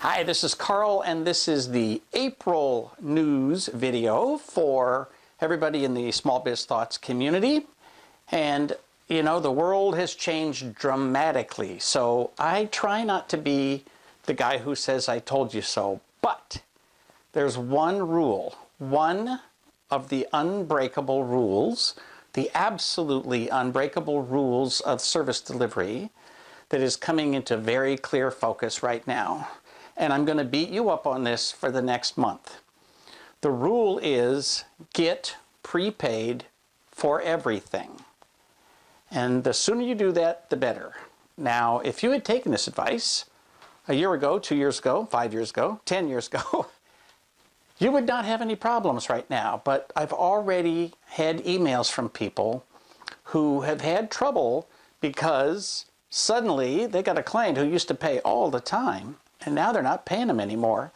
Hi, this is Carl, and this is the April news video for everybody in the Small Biz Thoughts community. And, you know, the world has changed dramatically, so I try not to be the guy who says, I told you so. But there's one rule, one of the unbreakable rules, the absolutely unbreakable rules of service delivery that is coming into very clear focus right now. And I'm going to beat you up on this for the next month. The rule is get prepaid for everything. And the sooner you do that, the better. Now, if you had taken this advice a year ago, 2 years ago, 5 years ago, 10 years ago, you would not have any problems right now. But I've already had emails from people who have had trouble because suddenly they got a client who used to pay all the time, and now they're not paying them anymore,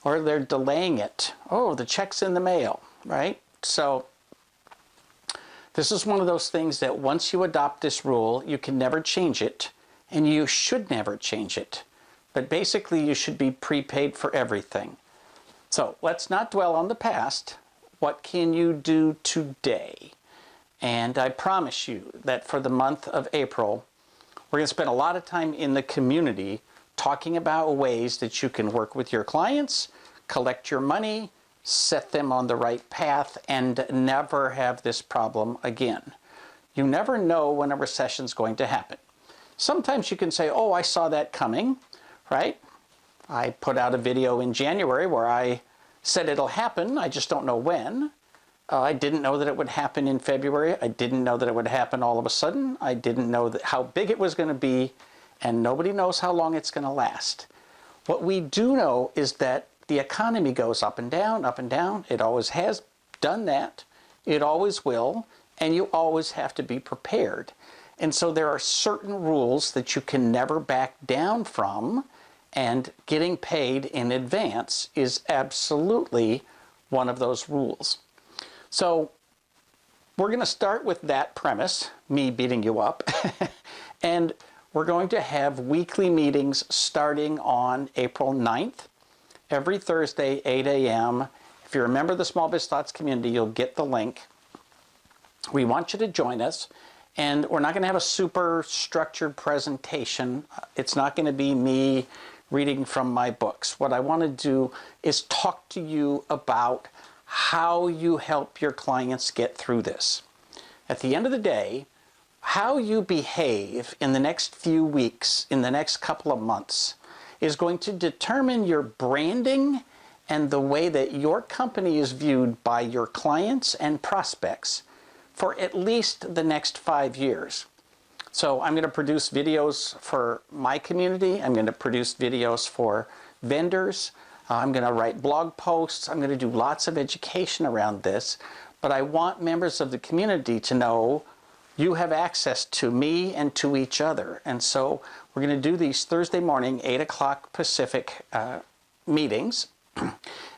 or they're delaying it. Oh, the check's in the mail, right? So this is one of those things that once you adopt this rule, you can never change it, and you should never change it. But basically, you should be prepaid for everything. So let's not dwell on the past. What can you do today? And I promise you that for the month of April, we're going to spend a lot of time in the community talking about ways that you can work with your clients, collect your money, set them on the right path, and never have this problem again. You never know when a recession is going to happen. Sometimes you can say, oh, I saw that coming, right? I put out a video in January where I said it'll happen, I just don't know when. I didn't know that it would happen in February. I didn't know that it would happen all of a sudden. I didn't know how big it was going to be, and nobody knows how long it's going to last. What we do know is that the economy goes up and down, up and down. It always has done that. It always will, and you always have to be prepared. And so there are certain rules that you can never back down from, and getting paid in advance is absolutely one of those rules. So we're going to start with that premise, me beating you up, and we're going to have weekly meetings starting on April 9th, every Thursday, 8 a.m. If you're a member of the Small Biz Thoughts community, you'll get the link. We want you to join us, and we're not going to have a super structured presentation. It's not going to be me reading from my books. What I want to do is talk to you about how you help your clients get through this. At the end of the day, how you behave in the next few weeks, in the next couple of months, is going to determine your branding and the way that your company is viewed by your clients and prospects for at least the next 5 years. So I'm going to produce videos for my community. I'm going to produce videos for vendors. I'm going to write blog posts. I'm going to do lots of education around this. But I want members of the community to know you have access to me and to each other. And so we're going to do these Thursday morning, 8 o'clock Pacific meetings.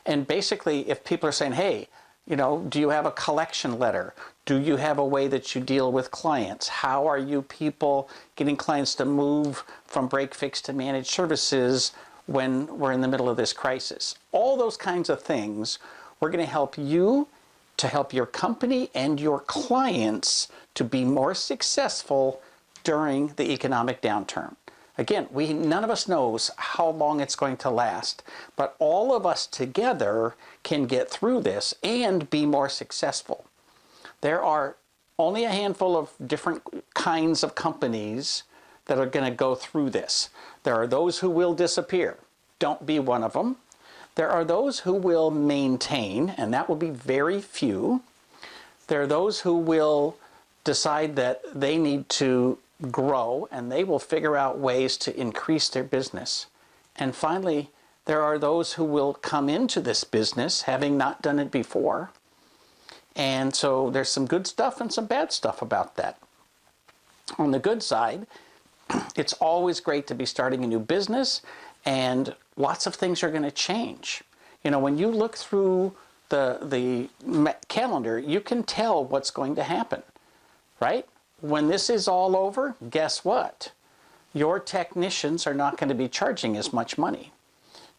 And basically, if people are saying, hey, you know, do you have a collection letter? Do you have a way that you deal with clients? How are you people getting clients to move from break fix to managed services when we're in the middle of this crisis? All those kinds of things, we're going to help you to help your company and your clients to be more successful during the economic downturn. Again, none of us knows how long it's going to last, but all of us together can get through this and be more successful. There are only a handful of different kinds of companies that are going to go through this. There are those who will disappear. Don't be one of them. There are those who will maintain, and that will be very few. There are those who will decide that they need to grow, and they will figure out ways to increase their business. And finally, there are those who will come into this business having not done it before. And so there's some good stuff and some bad stuff about that. On the good side, it's always great to be starting a new business, and lots of things are going to change. You know, when you look through the calendar, you can tell what's going to happen, right? When this is all over, guess what? Your technicians are not going to be charging as much money.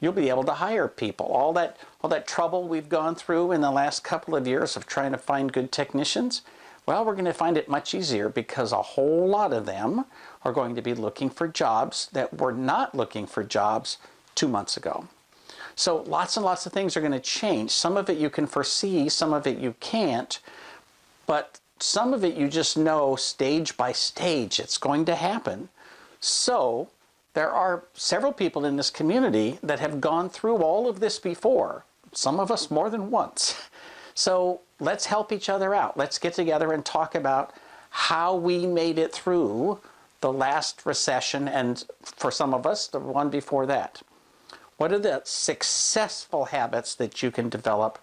you'll be able to hire people. All that trouble we've gone through in the last couple of years of trying to find good technicians, well, we're going to find it much easier because a whole lot of them are going to be looking for jobs that were not looking for jobs 2 months ago. So lots and lots of things are going to change. Some of it you can foresee, some of it you can't, but some of it you just know stage by stage it's going to happen. So there are several people in this community that have gone through all of this before, some of us more than once. So let's help each other out. Let's get together and talk about how we made it through the last recession, and for some of us, the one before that. What are the successful habits that you can develop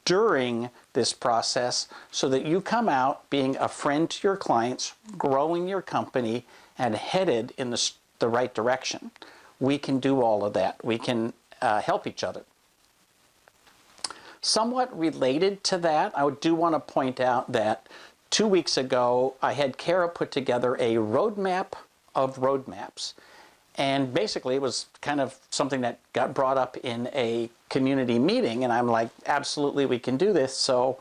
during this process so that you come out being a friend to your clients, growing your company, and headed in the right direction? We can do all of that. We can help each other. Somewhat related to that, I do want to point out that 2 weeks ago, I had Kara put together a roadmap of roadmaps. And basically, it was kind of something that got brought up in a community meeting, and I'm like, absolutely, we can do this. So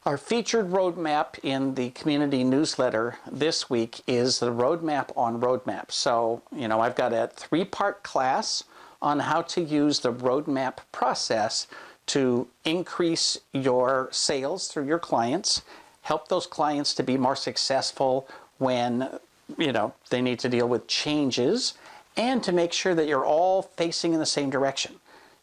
our featured roadmap in the community newsletter this week is the roadmap on roadmaps. So, I've got a 3-part class on how to use the roadmap process to increase your sales through your clients, help those clients to be more successful when they need to deal with changes, and to make sure that you're all facing in the same direction.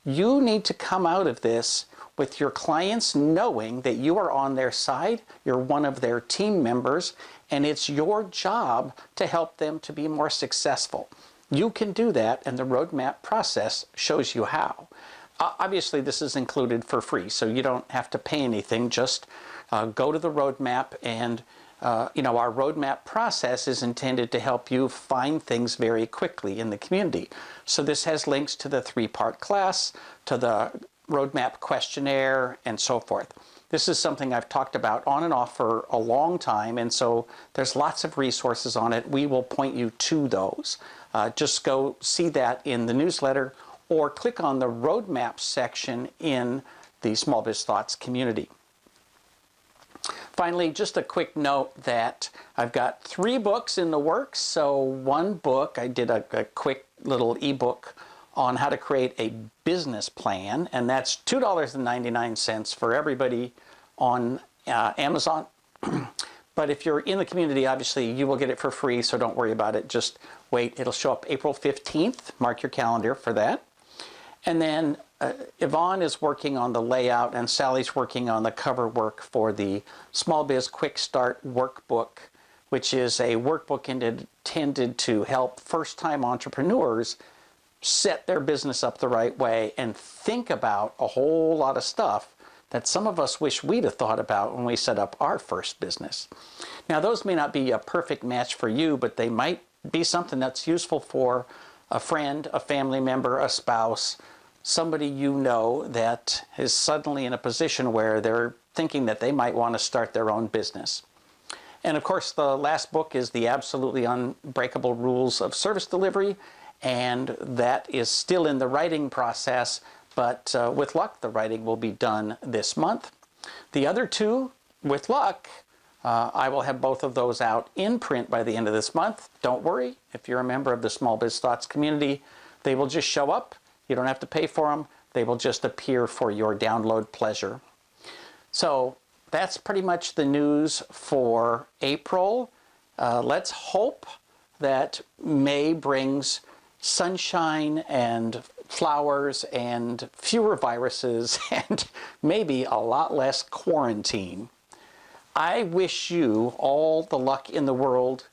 You need to come out of this with your clients knowing that you are on their side, you're one of their team members, and it's your job to help them to be more successful. You can do that, and the roadmap process shows you how. Obviously, this is included for free, so you don't have to pay anything. Just go to the roadmap, and our roadmap process is intended to help you find things very quickly in the community. So this has links to the 3-part class, to the roadmap questionnaire, and so forth. This is something I've talked about on and off for a long time, and so there's lots of resources on it. We will point you to those. Just go see that in the newsletter, or click on the roadmap section in the Small Biz Thoughts community. Finally, just a quick note that I've got 3 books in the works. So one book, I did a quick little ebook on how to create a business plan, and that's $2.99 for everybody on Amazon. But if you're in the community, obviously you will get it for free, so don't worry about it. Just wait. It'll show up April 15th. Mark your calendar for that. And then Yvonne is working on the layout, and Sally's working on the cover work for the Small Biz Quick Start Workbook, which is a workbook intended to help first-time entrepreneurs set their business up the right way and think about a whole lot of stuff that some of us wish we'd have thought about when we set up our first business. Now, those may not be a perfect match for you, but they might be something that's useful for a friend, a family member, a spouse, somebody you know that is suddenly in a position where they're thinking that they might want to start their own business. And of course, the last book is The Absolutely Unbreakable Rules of Service Delivery, and that is still in the writing process, but with luck, the writing will be done this month. The other 2, with luck, I will have both of those out in print by the end of this month. Don't worry, if you're a member of the Small Biz Thoughts community, they will just show up. You don't have to pay for them. They will just appear for your download pleasure. So that's pretty much the news for April. Let's hope that May brings sunshine and flowers and fewer viruses and maybe a lot less quarantine. I wish you all the luck in the world.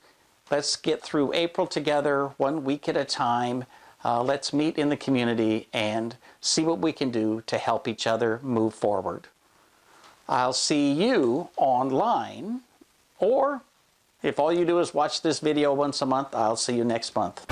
Let's get through April together, 1 week at a time. Let's meet in the community and see what we can do to help each other move forward. I'll see you online, or if all you do is watch this video once a month, I'll see you next month.